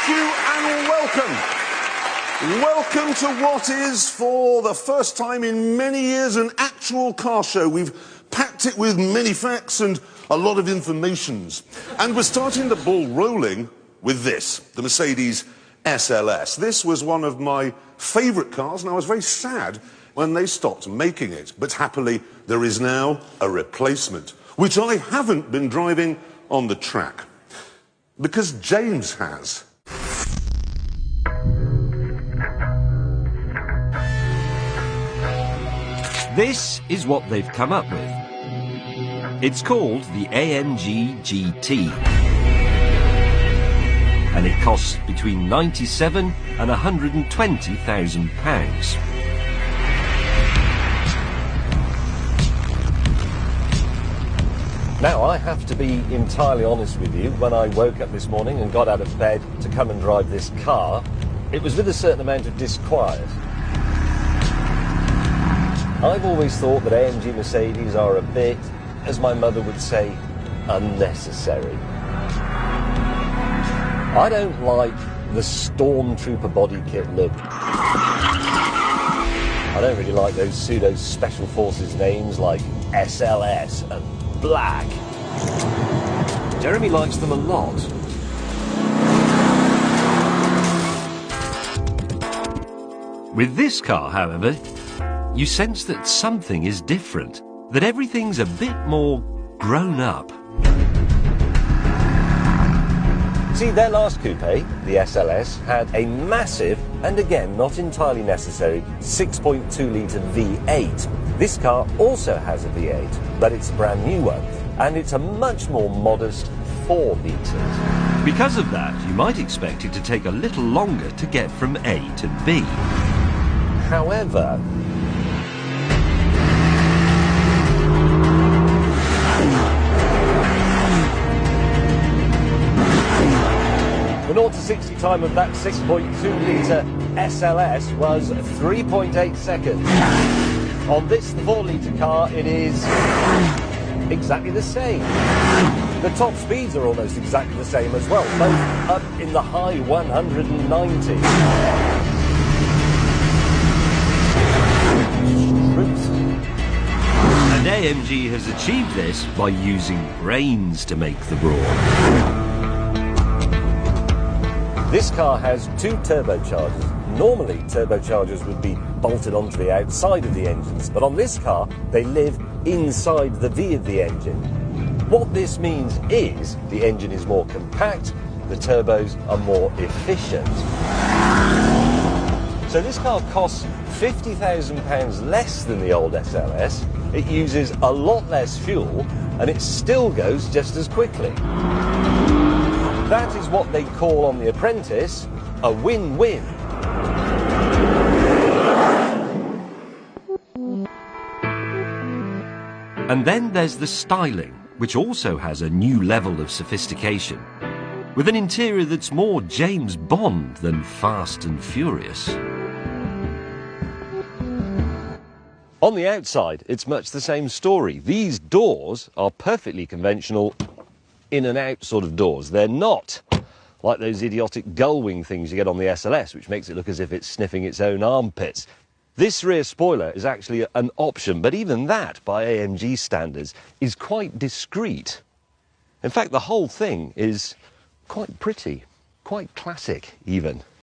Thank you and welcome. Welcome to what is, for the first time in many years, an actual car show. We've packed it with many facts and a lot of informations. And we're starting the ball rolling with this, the Mercedes SLS. This was one of my favourite cars, and I was very sad when they stopped making it. But happily, there is now a replacement, which I haven't been driving on the track, because James has. This is what they've come up with. It's called the AMG GT. And it costs between £97,000 and £120,000. Now, I have to be entirely honest with you. When I woke up this morning and got out of bed to come and drive this car, it was with a certain amount of disquiet. I've always thought that AMG Mercedes are a bit, as my mother would say, unnecessary. I don't like the Stormtrooper body kit look. I don't really like those pseudo special forces names like SLS and Black. Jeremy likes them a lot. With this car, however, you sense that something is different, that everything's a bit more grown up. See, their last coupe, the SLS, had a massive, and again, not entirely necessary, 6.2-litre V8. This car also has a V8, but it's a brand new one, and it's a much more modest 4 litres. Because of that, you might expect it to take a little longer to get from A to B. However, the 0 to 60 time of that 6.2-litre SLS was 3.8 seconds. On this 4-litre car, it is exactly the same. The top speeds are almost exactly the same as well, both up in the high 190s. And AMG has achieved this by using brains to make the roar. This car has 2 turbochargers. Normally, turbochargers would be bolted onto the outside of the engines, but on this car, they live inside the V of the engine. What this means is the engine is more compact, the turbos are more efficient. So this car costs £50,000 less than the old SLS, it uses a lot less fuel, and it still goes just as quickly. That is what they call on The Apprentice a win-win. And then there's the styling, which also has a new level of sophistication, with an interior that's more James Bond than Fast and Furious. On the outside, it's much the same story. These doors are perfectly conventional in and out sort of doors. They're not like those idiotic gull-wing things you get on the SLS, which makes it look as if it's sniffing its own armpits. This rear spoiler is actually an option, but even that, by AMG standards, is quite discreet. In fact, the whole thing is quite pretty, quite classic even.